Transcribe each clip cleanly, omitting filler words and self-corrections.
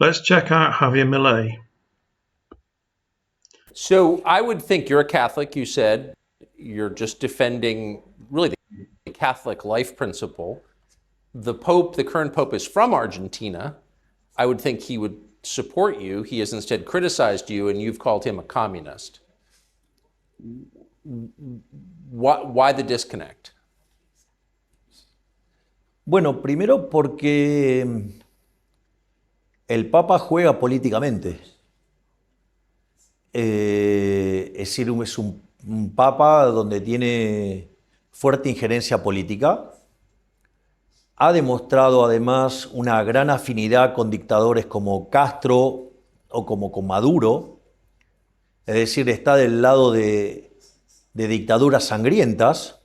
Let's check out Javier Milei. So I would think you're a Catholic. You said you're just defending really the Catholic life principle. The Pope, the current Pope, is from Argentina. I would think he would support you. He has instead criticized you, and you've called him a communist. Why the disconnect? Bueno, primero porque el Papa juega políticamente. Es decir, es un Papa donde tiene fuerte injerencia política. Ha demostrado además una gran afinidad con dictadores como Castro o como con Maduro. Es decir, está del lado de dictaduras sangrientas.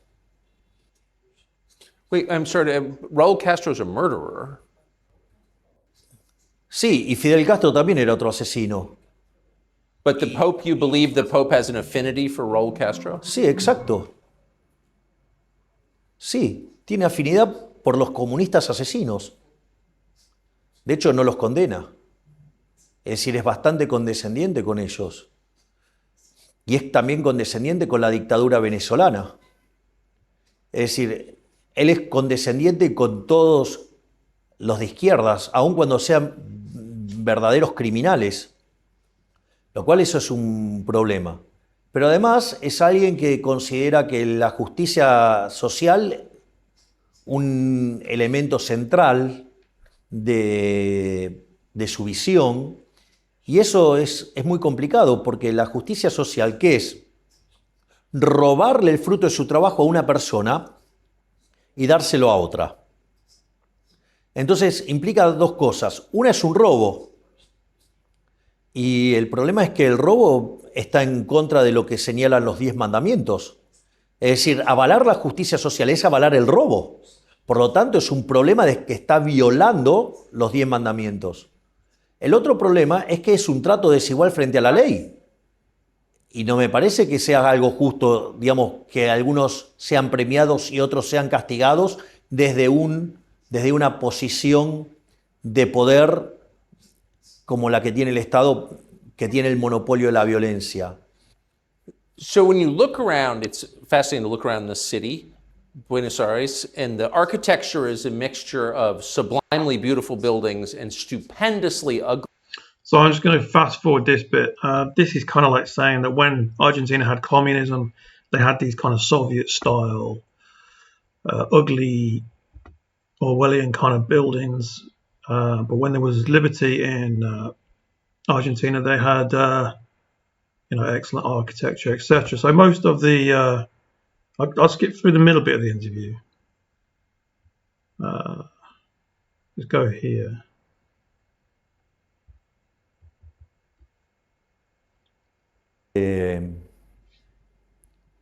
Wait, I'm sorry. Raúl Castro is a murderer. Sí, y Fidel Castro también era otro asesino. But the Pope, you believe the Pope has an affinity for Raúl Castro? Sí, exacto. Sí, tiene afinidad por los comunistas asesinos. De hecho, no los condena. Es decir, es bastante condescendiente con ellos. Y es también condescendiente con la dictadura venezolana. Es decir, él es condescendiente con todos los de izquierdas, aun cuando sean verdaderos criminales. Lo cual eso es un problema. Pero además es alguien que considera que la justicia social, un elemento central de su visión, y eso es muy complicado porque la justicia social, ¿qué es? Robarle el fruto de su trabajo a una persona y dárselo a otra. Entonces implica dos cosas. Una es un robo. Y el problema es que el robo está en contra de lo que señalan los 10 mandamientos. Es decir, avalar la justicia social es avalar el robo. Por lo tanto, es un problema de que está violando los 10 mandamientos. El otro problema es que es un trato desigual frente a la ley. Y no me parece que sea algo justo, digamos, que algunos sean premiados y otros sean castigados desde una posición de poder como la que tiene el Estado, que tiene el monopolio de la violencia. So when you look around, it's fascinating to look around the city, Buenos Aires, and the architecture is a mixture of sublimely beautiful buildings and stupendously ugly. So I'm just going to fast forward this bit. This is kind of like saying that when Argentina had communism, they had these kind of Soviet-style, ugly, Orwellian kind of buildings. But when there was liberty in Argentina, they had excellent architecture, etc. So most of the I'll skip through the middle bit of the interview. Let's go here.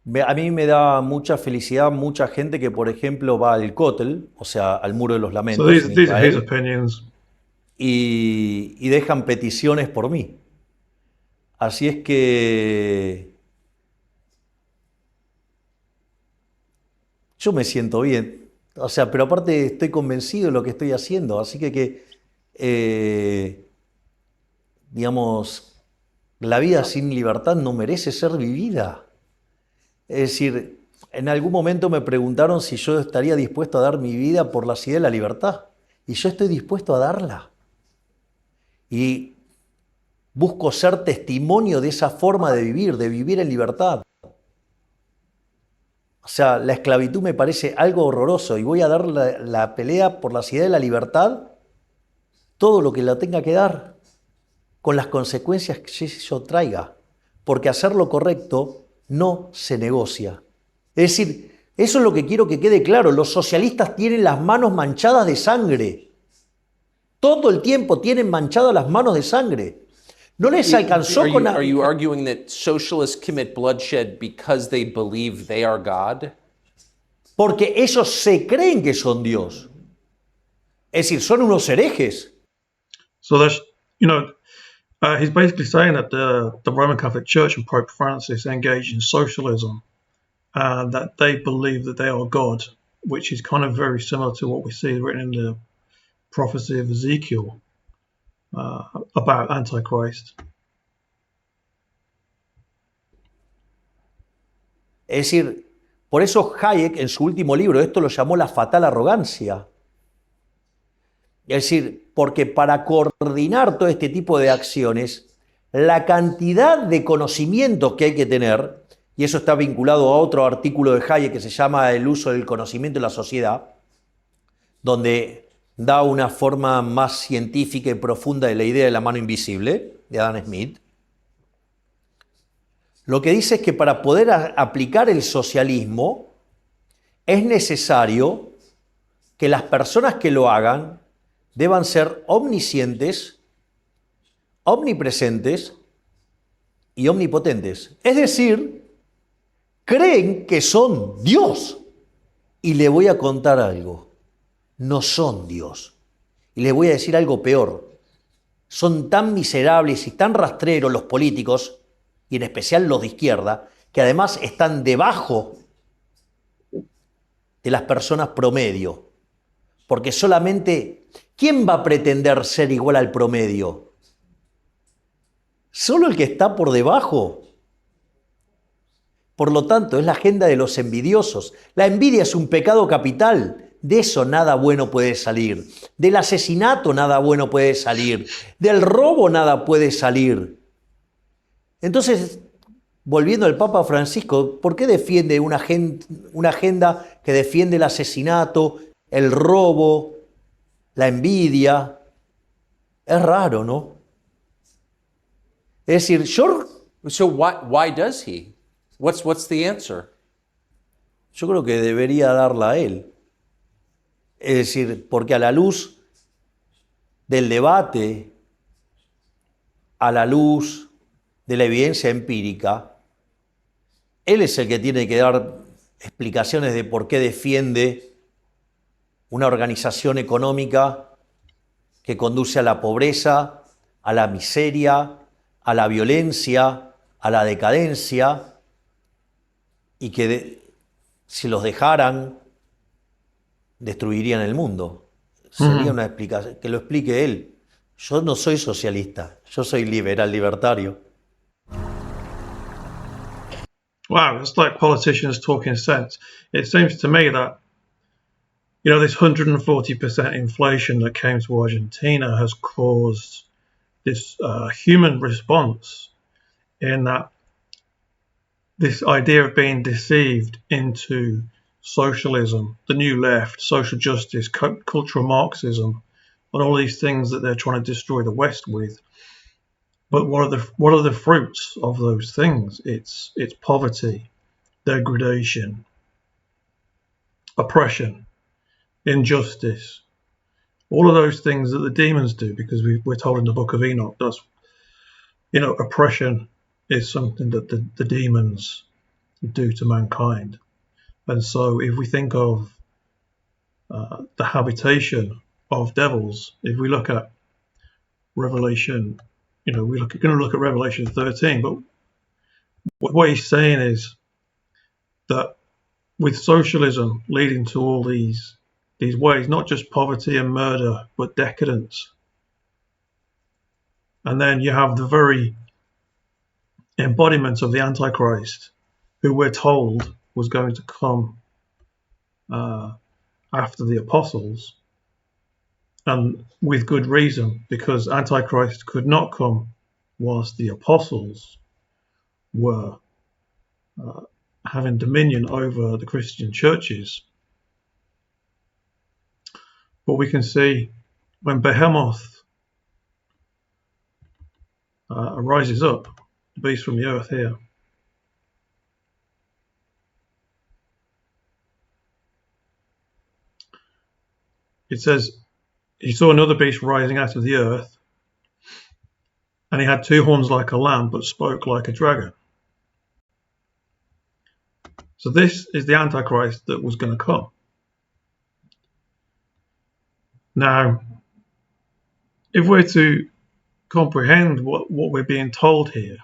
A mí me da mucha felicidad mucha gente que, por ejemplo, va al Kotel, o sea, al Muro de los Lamentos, So these are his opinions. y dejan peticiones por mí. Así es que yo me siento bien. O sea, pero aparte estoy convencido de lo que estoy haciendo. Así digamos, la vida sin libertad no merece ser vivida. Es decir, en algún momento me preguntaron si yo estaría dispuesto a dar mi vida por la idea de la libertad. Y yo estoy dispuesto a darla. Y busco ser testimonio de esa forma de vivir en libertad. O sea, la esclavitud me parece algo horroroso y voy a dar la pelea por la idea de la libertad, todo lo que la tenga que dar, con las consecuencias que eso traiga. Porque hacer lo correcto no se negocia. Es decir, eso es lo que quiero que quede claro. Los socialistas tienen las manos manchadas de sangre. Todo el tiempo tienen manchadas las manos de sangre. No les alcanzó con... Are you arguing that socialists commit bloodshed because they believe they are God? Porque ellos se creen que son Dios. Es decir, son unos herejes. So that's, he's basically saying that the Roman Catholic Church and Pope Francis engage in socialism, and that they believe that they are God, which is kind of very similar to what we see written in the prophecy of Ezekiel. about Antichrist. Es decir, por eso Hayek en su último libro esto lo llamó la fatal arrogancia. Es decir, porque para coordinar todo este tipo de acciones, la cantidad de conocimientos que hay que tener, y eso está vinculado a otro artículo de Hayek que se llama El uso del conocimiento en la sociedad, donde da una forma más científica y profunda de la idea de la mano invisible, de Adam Smith. Lo que dice es que para poder aplicar el socialismo es necesario que las personas que lo hagan deban ser omniscientes, omnipresentes y omnipotentes. Es decir, creen que son Dios. Y le voy a contar algo. No son Dios. Y les voy a decir algo peor. Son tan miserables y tan rastreros los políticos, y en especial los de izquierda, que además están debajo de las personas promedio. Porque solamente, ¿quién va a pretender ser igual al promedio? Solo el que está por debajo. Por lo tanto, es la agenda de los envidiosos. La envidia es un pecado capital. De eso nada bueno puede salir. Del asesinato nada bueno puede salir. Del robo nada puede salir. Entonces, volviendo al Papa Francisco, ¿por qué defiende una agenda que defiende el asesinato, el robo, la envidia? Es raro, ¿no? Es decir, So why does he? What's the answer? yo creo que debería darla a él. Es decir, porque a la luz del debate, a la luz de la evidencia empírica, él es el que tiene que dar explicaciones de por qué defiende una organización económica que conduce a la pobreza, a la miseria, a la violencia, a la decadencia, y que si los dejaran, destruirían el mundo. Sería una explicación, que lo explique él. Yo no soy socialista, yo soy liberal, libertario. Wow, it's like politicians talking sense. It seems to me that, this 140% inflation that came to Argentina has caused this human response in that this idea of being deceived into socialism, the new left, social justice, cultural Marxism, and all these things that they're trying to destroy the West with. But what are the fruits of those things? It's poverty, degradation, oppression, injustice, all of those things that the demons do, because we're told in the book of Enoch that's, oppression is something that the demons do to mankind. And so if we think of the habitation of devils, if we look at Revelation, we're going to look at Revelation 13, but what he's saying is that with socialism leading to all these ways, not just poverty and murder, but decadence. And then you have the very embodiment of the Antichrist, who we're told was going to come after the apostles, and with good reason, because Antichrist could not come whilst the apostles were having dominion over the Christian churches. But we can see when Behemoth rises up, the beast from the earth here, it says he saw another beast rising out of the earth, and he had two horns like a lamb, but spoke like a dragon. So this is the Antichrist that was going to come. Now, if we're to comprehend what we're being told here,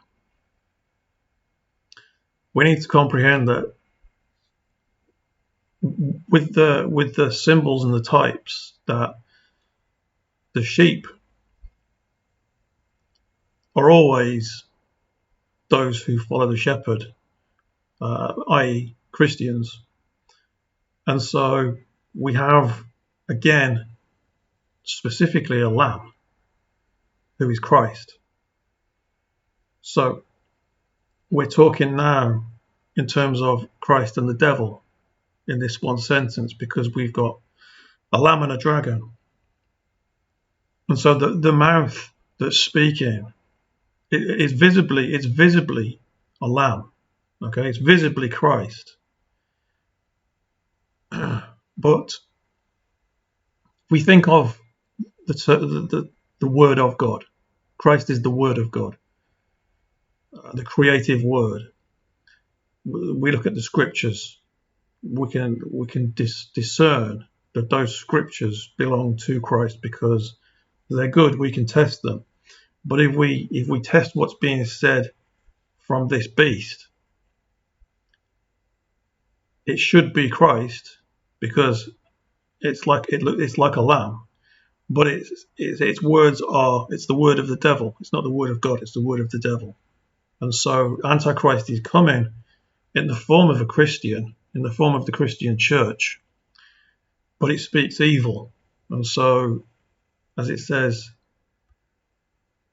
we need to comprehend that with the symbols and the types, that the sheep are always those who follow the shepherd, i.e. Christians. And so we have, again, specifically a lamb who is Christ. So we're talking now in terms of Christ and the devil in this one sentence, because we've got a lamb and a dragon. And so the mouth that's speaking, it's visibly a lamb. Okay, it's visibly Christ. But we think of the word of God. Christ is the word of God, the creative word. We look at the scriptures. We can discern that those scriptures belong to Christ because they're good. We can test them. But if we test what's being said from this beast, it should be Christ, because it's like a lamb, but its words it's the word of the devil. It's not the word of God. It's the word of the devil. And so Antichrist is coming in the form of a Christian, in the form of the Christian church, but it speaks evil. And so, as it says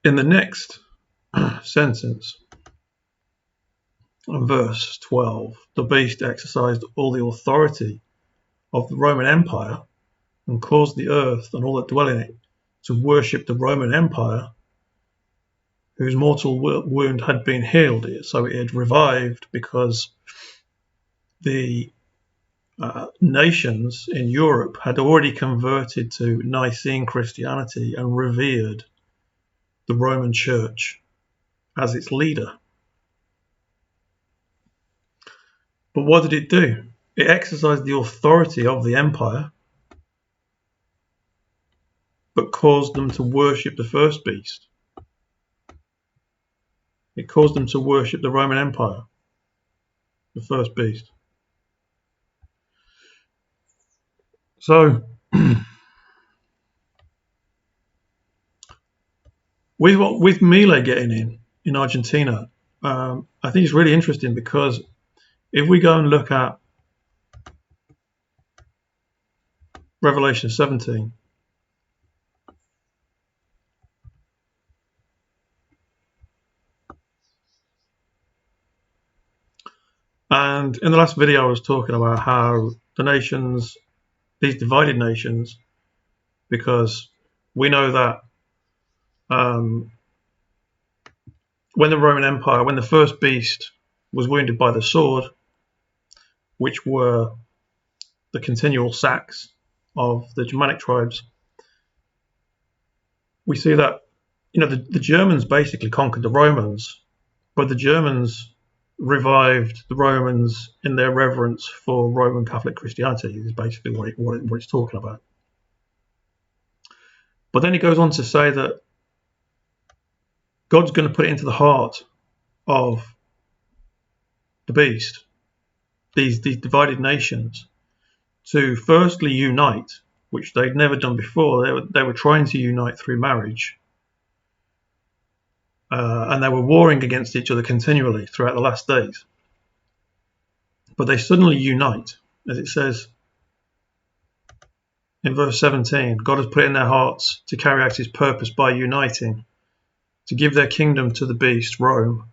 in the next sentence, verse 12, the beast exercised all the authority of the Roman Empire and caused the earth and all that dwell in it to worship the Roman Empire, whose mortal wound had been healed. So it had revived because the nations in Europe had already converted to Nicene Christianity and revered the Roman Church as its leader. But what did it do? It exercised the authority of the empire, but caused them to worship the first beast. It caused them to worship the Roman Empire, the first beast. So, with Milei getting in Argentina, I think it's really interesting, because if we go and look at Revelation 17, and in the last video I was talking about how the nations, these divided nations, because we know that when the Roman Empire, when the first beast was wounded by the sword, which were the continual sacks of the Germanic tribes, we see that the Germans basically conquered the Romans, but the Germans revived the Romans in their reverence for Roman Catholic Christianity, is basically what it's talking about. But then he goes on to say that God's going to put it into the heart of the beast, these divided nations, to firstly unite, which they'd never done before. They were trying to unite through marriage, and they were warring against each other continually throughout the last days. But they suddenly unite, as it says in verse 17. God has put it in their hearts to carry out his purpose by uniting, to give their kingdom to the beast, Rome,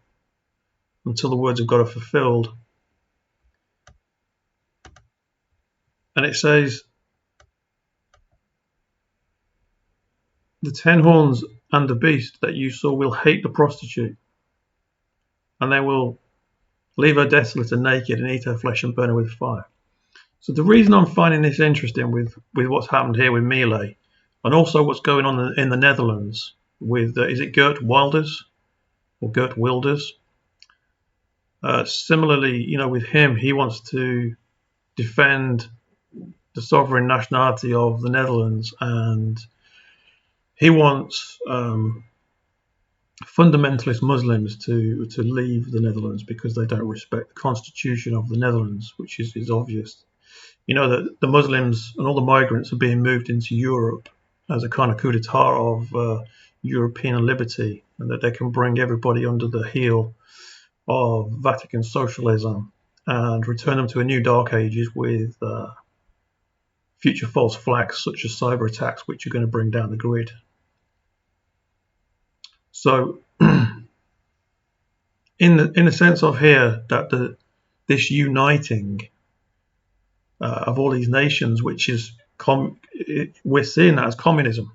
until the words of God are fulfilled. And it says, the 10 horns and the beast that you saw will hate the prostitute, and they will leave her desolate and naked, and eat her flesh and burn her with fire. So the reason I'm finding this interesting with what's happened here with Milei, and also what's going on in the Netherlands with, is it Geert Wilders or Geert Wilders? Similarly, with him, he wants to defend the sovereign nationality of the Netherlands, and he wants fundamentalist Muslims to leave the Netherlands because they don't respect the constitution of the Netherlands, which is obvious. That the Muslims and all the migrants are being moved into Europe as a kind of coup d'etat of European liberty and that they can bring everybody under the heel of Vatican socialism and return them to a new dark ages with future false flags such as cyber attacks, which are going to bring down the grid. So in the sense of here that this uniting of all these nations, which is we're seeing that as communism.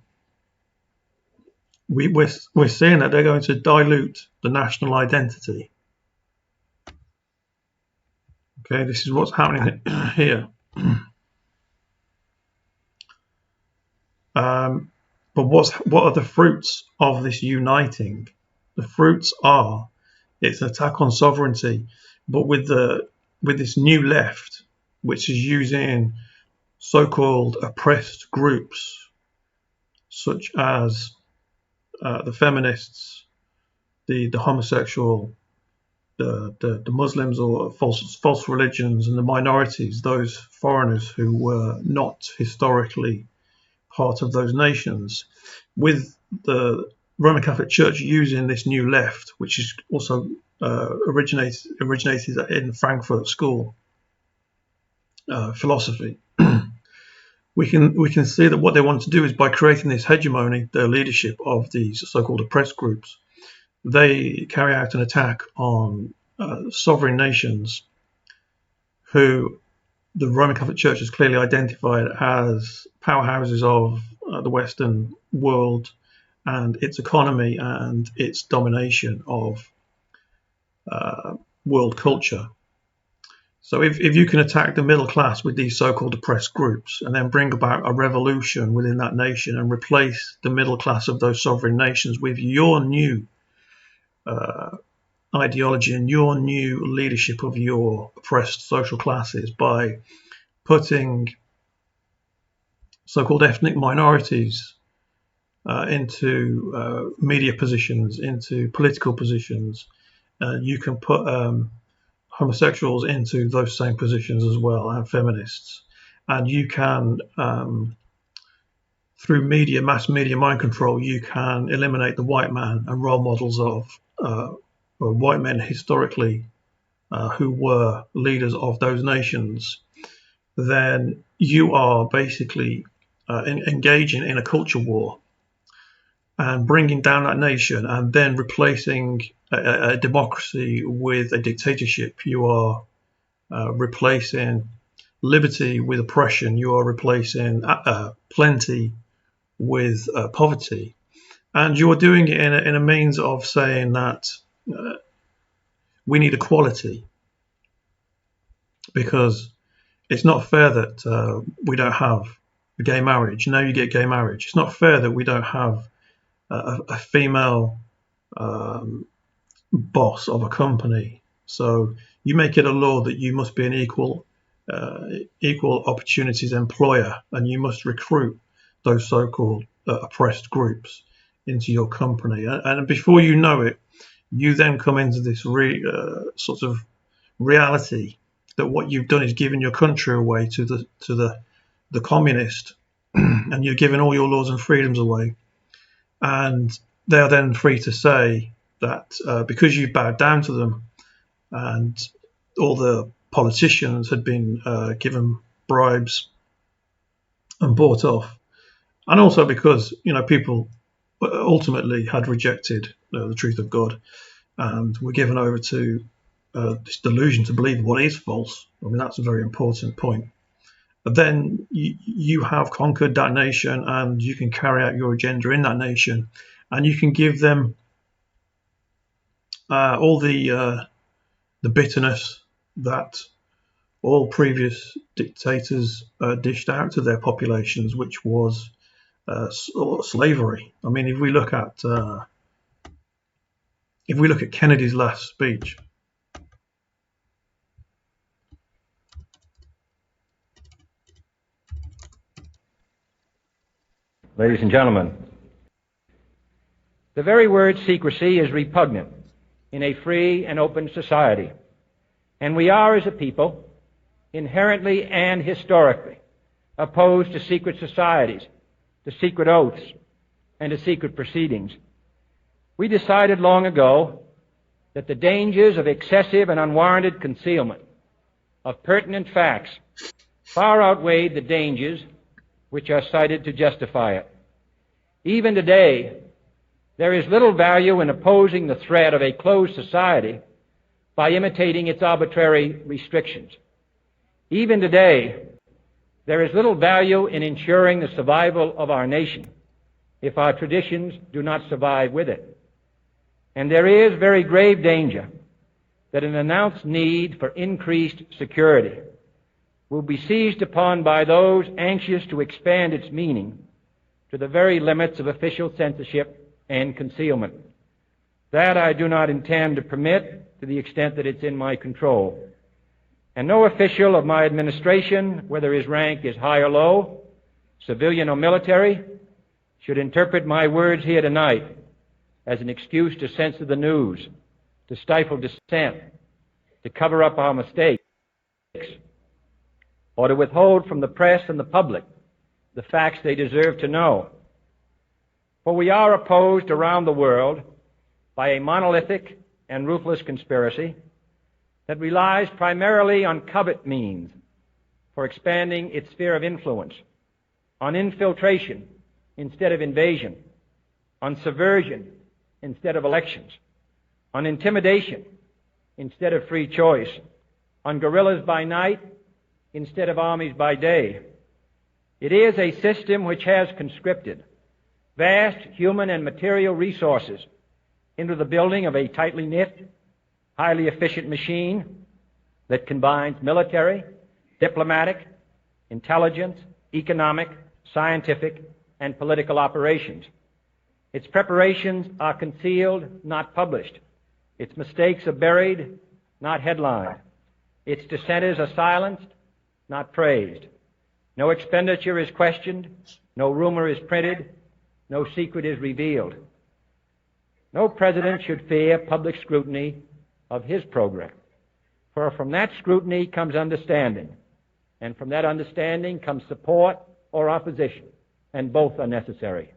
We're seeing that they're going to dilute the national identity. Okay, this is what's happening here. But what are the fruits of this uniting? The fruits are it's an attack on sovereignty, but with this new left, which is using so-called oppressed groups such as the feminists, the homosexual, the Muslims or false religions, and the minorities, those foreigners who were not historically part of those nations, with the Roman Catholic Church using this new left, which is also originated in Frankfurt School philosophy. We can see that what they want to do is by creating this hegemony, the leadership of these so-called oppressed groups, they carry out an attack on sovereign nations who the Roman Catholic Church has clearly identified as powerhouses of the Western world and its economy and its domination of world culture. So if you can attack the middle class with these so-called oppressed groups and then bring about a revolution within that nation and replace the middle class of those sovereign nations with your new ideology and your new leadership of your oppressed social classes by putting so-called ethnic minorities into media positions, into political positions, you can put homosexuals into those same positions as well, and feminists, and you can through mass media mind control, you can eliminate the white man and role models of white men historically who were leaders of those nations. Then you are basically engaging in a culture war and bringing down that nation and then replacing a democracy with a dictatorship. You are replacing liberty with oppression. You are replacing plenty with poverty. And you are doing it in a means of saying that we need equality, because it's not fair that we don't have gay marriage. Now you get gay marriage. It's not fair that we don't have a female boss of a company. So you make it a law that you must be an equal opportunities employer, and you must recruit those so-called oppressed groups into your company. And before you know it, you then come into this sort of reality that what you've done is given your country away to the communist, and you're giving all your laws and freedoms away. And they are then free to say that because you've bowed down to them, and all the politicians had been given bribes and bought off, and also because people ultimately had rejected the truth of God and were given over to this delusion to believe what is false. I mean, that's a very important point. But then you have conquered that nation, and you can carry out your agenda in that nation, and you can give them all the bitterness that all previous dictators dished out to their populations, which was slavery. I mean, if we look at Kennedy's last speech, ladies and gentlemen, the very word secrecy is repugnant in a free and open society, and we are, as a people, inherently and historically opposed to secret societies, to secret oaths, and to secret proceedings. We decided long ago that the dangers of excessive and unwarranted concealment of pertinent facts far outweighed the dangers which are cited to justify it. Even today, there is little value in opposing the threat of a closed society by imitating its arbitrary restrictions. Even today, there is little value in ensuring the survival of our nation if our traditions do not survive with it. And there is very grave danger that an announced need for increased security will be seized upon by those anxious to expand its meaning to the very limits of official censorship and concealment. That I do not intend to permit to the extent that it's in my control. And no official of my administration, whether his rank is high or low, civilian or military, should interpret my words here tonight as an excuse to censor the news, to stifle dissent, to cover up our mistakes, or to withhold from the press and the public the facts they deserve to know. For we are opposed around the world by a monolithic and ruthless conspiracy that relies primarily on covert means for expanding its sphere of influence, on infiltration instead of invasion, on subversion instead of elections, on intimidation instead of free choice, on guerrillas by night instead of armies by day. It is a system which has conscripted vast human and material resources into the building of a tightly knit, highly efficient machine that combines military, diplomatic, intelligence, economic, scientific, and political operations. Its preparations are concealed, not published. Its mistakes are buried, not headlined. Its dissenters are silenced, not praised. No expenditure is questioned, no rumor is printed, no secret is revealed. No president should fear public scrutiny of his program, for from that scrutiny comes understanding, and from that understanding comes support or opposition, and both are necessary.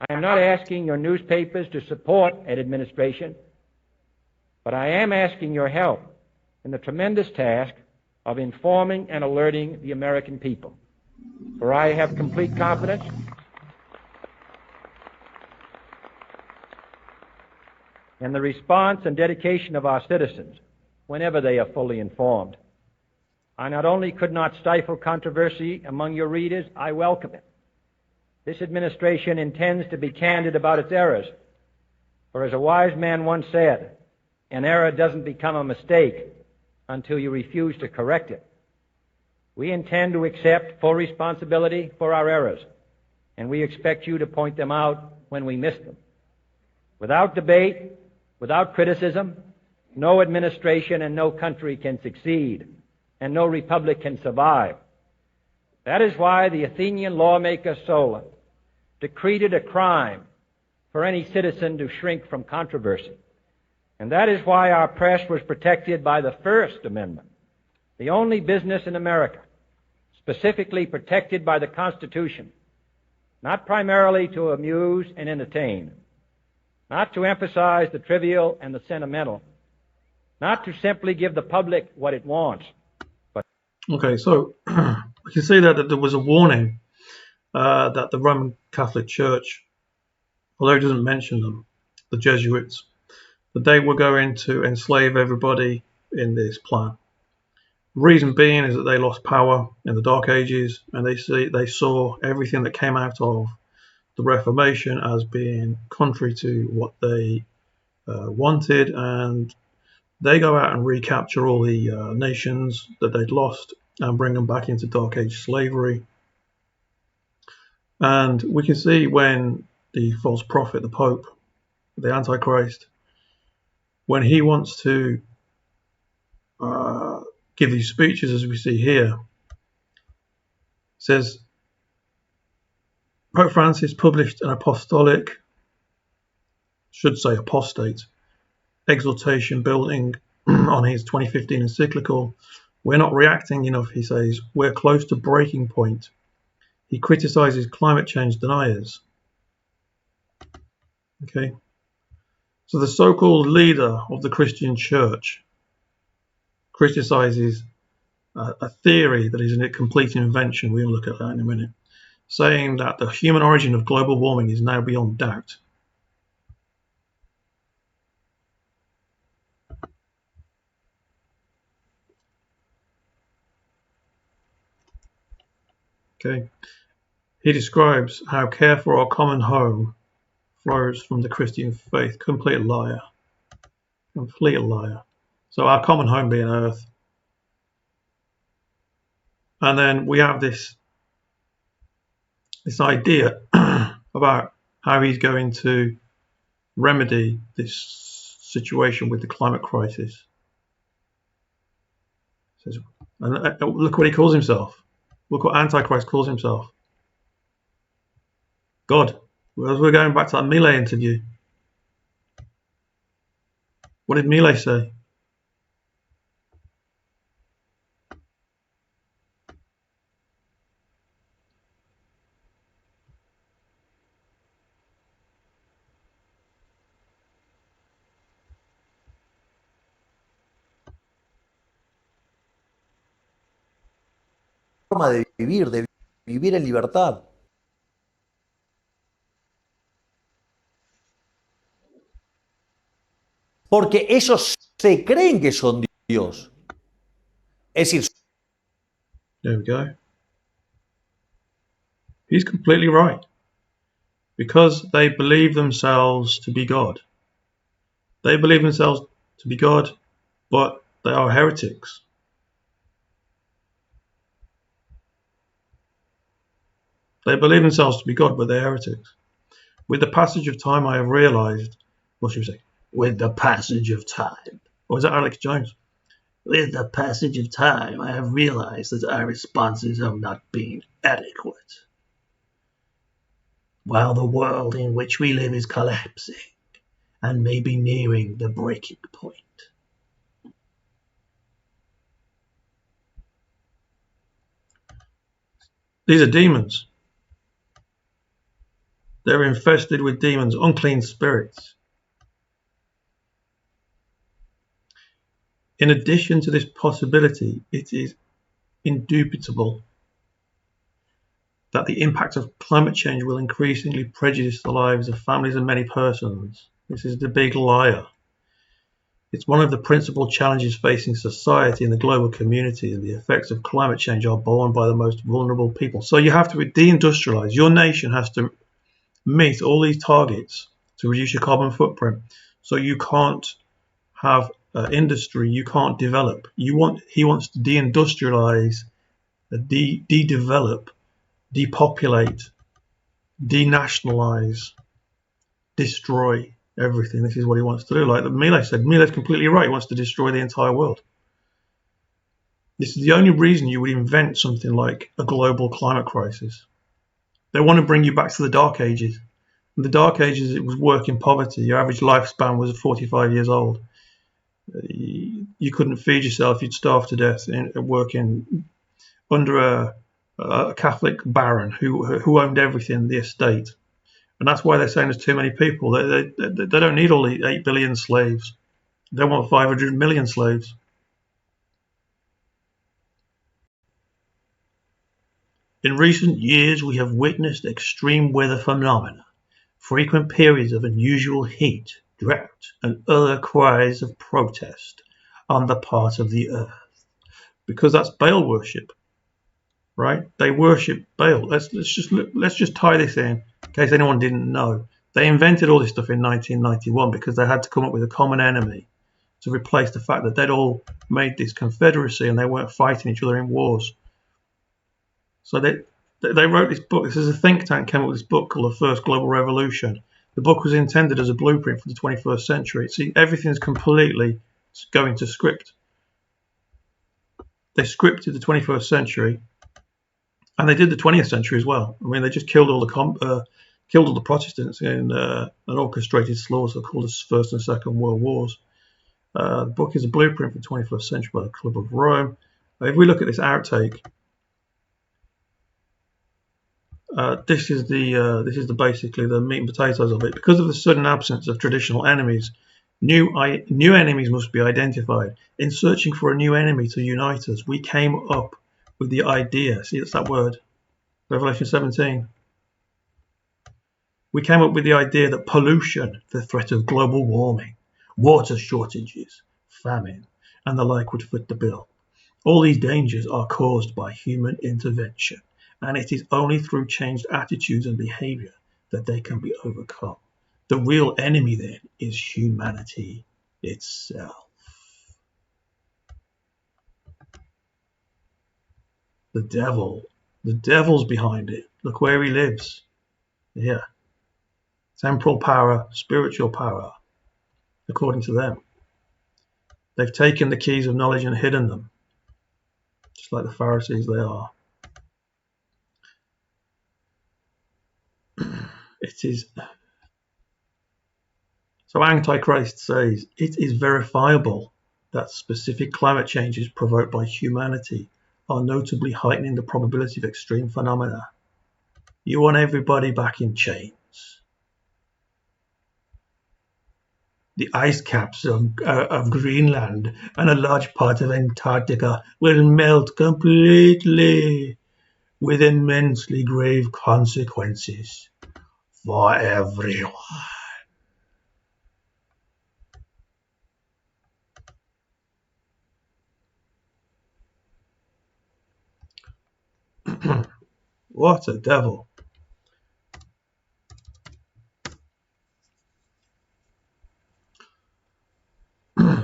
I am not asking your newspapers to support an administration, but I am asking your help in the tremendous task of informing and alerting the American people. For I have complete confidence in the response and dedication of our citizens whenever they are fully informed. I not only could not stifle controversy among your readers, I welcome it. This administration intends to be candid about its errors. For as a wise man once said, an error doesn't become a mistake until you refuse to correct it. We intend to accept full responsibility for our errors, and we expect you to point them out when we miss them. Without debate, without criticism, no administration and no country can succeed, and no republic can survive. That is why the Athenian lawmaker Solon decreed it a crime for any citizen to shrink from controversy. And that is why our press was protected by the First Amendment, the only business in America specifically protected by the Constitution, not primarily to amuse and entertain, not to emphasize the trivial and the sentimental, not to simply give the public what it wants. Okay, so we can see that there was a warning that the Roman Catholic Church, although it doesn't mention them, the Jesuits, that they were going to enslave everybody in this plan. The reason being is that they lost power in the Dark Ages, and they saw everything that came out of the Reformation as being contrary to what they wanted, and they go out and recapture all the nations that they'd lost and bring them back into Dark Age slavery. And we can see when the false prophet, the Pope, the Antichrist, when he wants to give these speeches, as we see here, says Pope Francis published an apostolic, should say apostate, exhortation building on his 2015 encyclical. We're not reacting enough, he says. We're close to breaking point. He criticizes climate change deniers. Okay. So the so-called leader of the Christian church criticizes a theory that is a complete invention. We'll look at that in a minute, saying that the human origin of global warming is now beyond doubt. Okay. He describes how care for our common home flows from the Christian faith. Complete liar. Complete liar. So our common home being Earth. And then we have this idea about how he's going to remedy this situation with the climate crisis. And look what he calls himself. Look what Antichrist calls himself. God. As we're going back to that Milei interview. What did Milei say? Forma de vivir en libertad. Porque ellos se creen que son Dios. Es decir, There we go. He's completely right. Because they believe themselves to be God. They believe themselves to be God, but they are heretics. They believe themselves to be God, but they're heretics. With the passage of time, I have realized, what should we say? With the passage of time. Or is that Alex Jones? With the passage of time, I have realized that our responses have not been adequate. While the world in which we live is collapsing and may be nearing the breaking point. These are demons. They're infested with demons, unclean spirits. In addition to this possibility, it is indubitable that the impact of climate change will increasingly prejudice the lives of families and many persons. This is the big liar. It's one of the principal challenges facing society and the global community, and the effects of climate change are borne by the most vulnerable people. So you have to deindustrialize. Your nation has to meet all these targets to reduce your carbon footprint. So you can't have industry, you can't develop. He wants to deindustrialize, de-develop, depopulate, denationalize, destroy everything. This is what he wants to do. Like Milei said, Milei's completely right. He wants to destroy the entire world. This is the only reason you would invent something like a global climate crisis. They want to bring you back to the Dark Ages. In the Dark Ages, it was working poverty. Your average lifespan was 45 years old. You couldn't feed yourself. You'd starve to death working under a Catholic baron who owned everything, the estate. And that's why they're saying there's too many people. They don't need all the 8 billion slaves. They want 500 million slaves. In recent years, we have witnessed extreme weather phenomena, frequent periods of unusual heat, drought, and other cries of protest on the part of the earth. Because that's Baal worship, right? They worship Baal. Let's just tie this in case anyone didn't know. They invented all this stuff in 1991 because they had to come up with a common enemy to replace the fact that they'd all made this confederacy and they weren't fighting each other in wars. So they wrote this book. This is a think tank came up with this book called The First Global Revolution. The book was intended as a blueprint for the 21st century. See, everything's completely going to script. They scripted the 21st century, and they did the 20th century as well. I mean, they just killed all the Protestants in an orchestrated slaughter called the First and Second World Wars. The book is a blueprint for the 21st century by the Club of Rome. If we look at this outtake, this is the basically the meat and potatoes of it. Because of the sudden absence of traditional enemies, new enemies must be identified. In searching for a new enemy to unite us, we came up with the idea. See, it's that word, Revelation 17. We came up with the idea that pollution, the threat of global warming, water shortages, famine, and the like would fit the bill. All these dangers are caused by human intervention, and it is only through changed attitudes and behavior that they can be overcome. The real enemy then is humanity itself. The devil's behind it. Look where he lives. Yeah. Temporal power, spiritual power, according to them. They've taken the keys of knowledge and hidden them, just like the Pharisees they are. It is. So Antichrist says it is verifiable that specific climate changes provoked by humanity are notably heightening the probability of extreme phenomena. You want everybody back in chains. The ice caps of Greenland and a large part of Antarctica will melt completely, with immensely grave consequences for everyone. What a devil.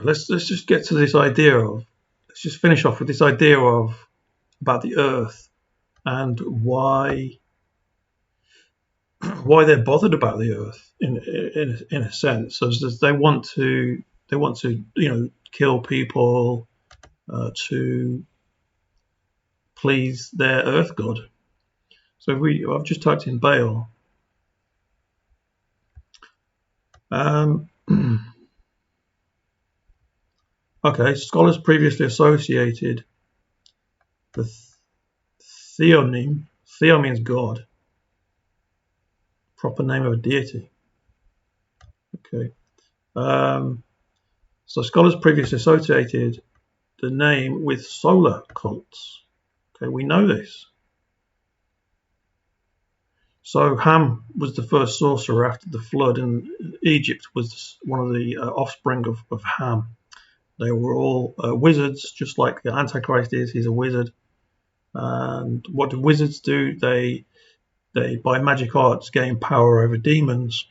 Let's just get to this idea of, let's just finish off with this idea of about the earth and why they're bothered about the earth in a sense, as they want to kill people to please their earth god. So I've just typed in Baal. Okay, scholars previously associated the theonym. Theo means God. Proper name of a deity. Okay. So scholars previously associated the name with solar cults. Okay, we know this. So Ham was the first sorcerer after the flood, and Egypt was one of the offspring of Ham. They were all wizards, just like the Antichrist is. He's a wizard. And what do wizards do? They by magic arts gain power over demons,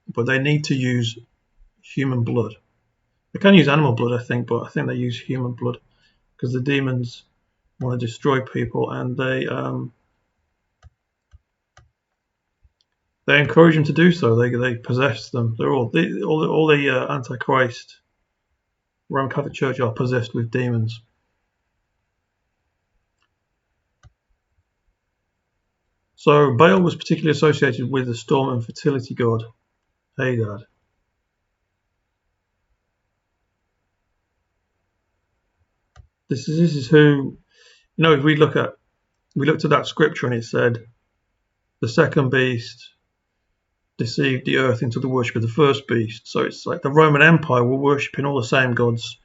but they need to use human blood. They can use animal blood, I think, but I think they use human blood because the demons want to destroy people, and they encourage them to do so. They possess them. They're all the Antichrist Roman Catholic Church are possessed with demons. So Baal was particularly associated with the storm and fertility god Hadad. This is who, if we looked at that scripture and it said the second beast deceived the earth into the worship of the first beast. So it's like the Roman Empire were worshipping all the same gods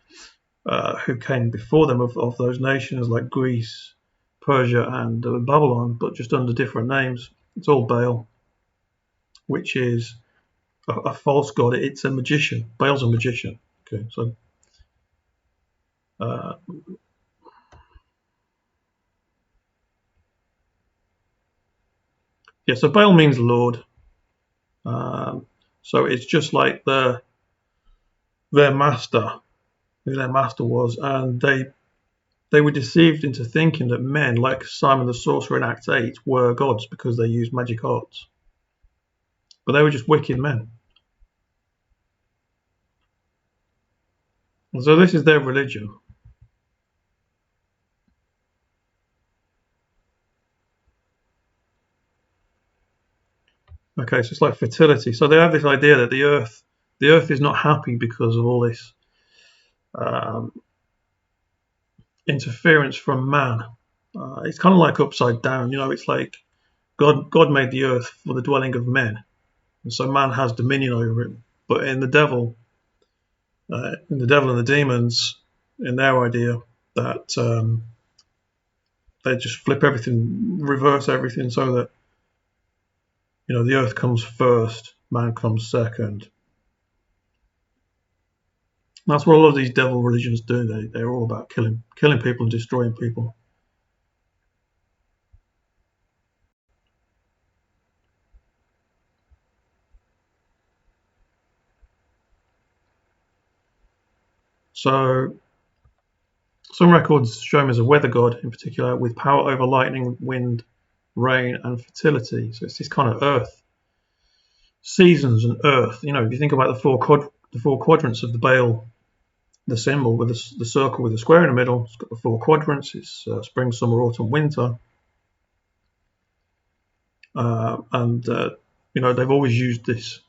who came before them of those nations like Greece, Persia, and Babylon, but just under different names. It's all Baal, which is a false god. It's a magician. Baal's a magician. Okay, so so Baal means Lord. So it's just like their master, who their master was, and they were deceived into thinking that men like Simon the Sorcerer in Acts 8 were gods because they used magic arts. But they were just wicked men. And so this is their religion. Okay, so it's like fertility. So they have this idea that the earth is not happy because of all this interference from man. It's kind of like upside down. It's like God made the earth for the dwelling of men, and so man has dominion over it. But in the devil and the demons, in their idea that they just flip everything, reverse everything, so that the earth comes first, man comes second. That's what a lot of these devil religions do. They're all about killing people and destroying people. So some records show him as a weather god in particular, with power over lightning, wind, rain, and fertility. So it's this kind of earth, seasons and earth. If you think about the four quadrants of the Baal, the symbol with the circle with the square in the middle, it's got the four quadrants. It's spring, summer, autumn, winter. And they've always used this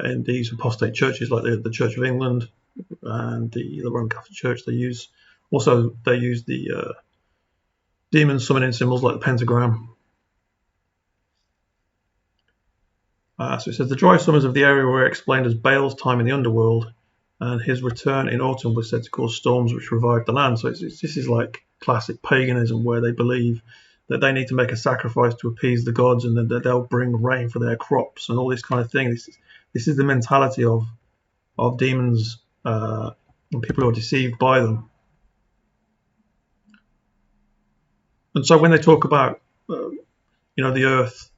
in these apostate churches, like the Church of England and the Roman Catholic Church. They use the demon summoning symbols like the pentagram. So it says the dry summers of the area were explained as Baal's time in the underworld, and his return in autumn was said to cause storms which revived the land. So this is like classic paganism, where they believe that they need to make a sacrifice to appease the gods, and that they'll bring rain for their crops and all this kind of thing. This is the mentality of demons and people who are deceived by them. And so when they talk about the earth,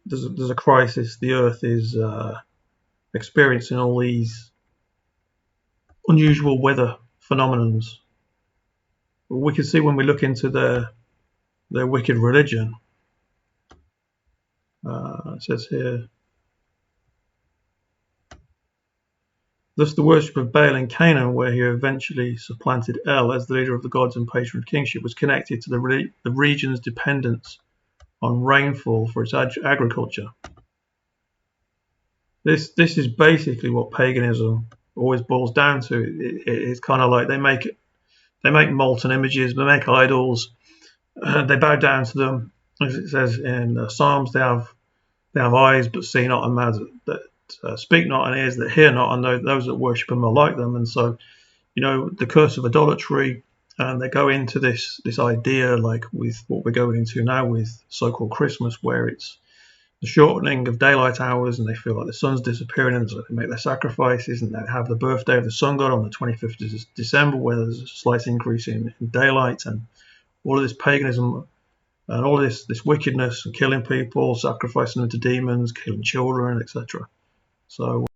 there's a crisis. The earth is experiencing all these unusual weather phenomenons. We can see when we look into their wicked religion. It says here, thus the worship of Baal in Canaan, where he eventually supplanted El as the leader of the gods and patron of kingship, was connected to the region's dependence on rainfall for its agriculture. This is basically what paganism always boils down to. It's kind of like they make molten images, they make idols, they bow down to them. As it says in Psalms, they have eyes but see not, and mouths that speak not, and ears that hear not, and those that worship them are like them. And so, the curse of idolatry, and they go into this idea, like with what we're going into now with so-called Christmas, where it's the shortening of daylight hours, and they feel like the sun's disappearing, and so they make their sacrifices, and they have the birthday of the sun god on the 25th of December, where there's a slight increase in daylight, and all of this paganism and all this wickedness, and killing people, sacrificing them to demons, killing children, etc. So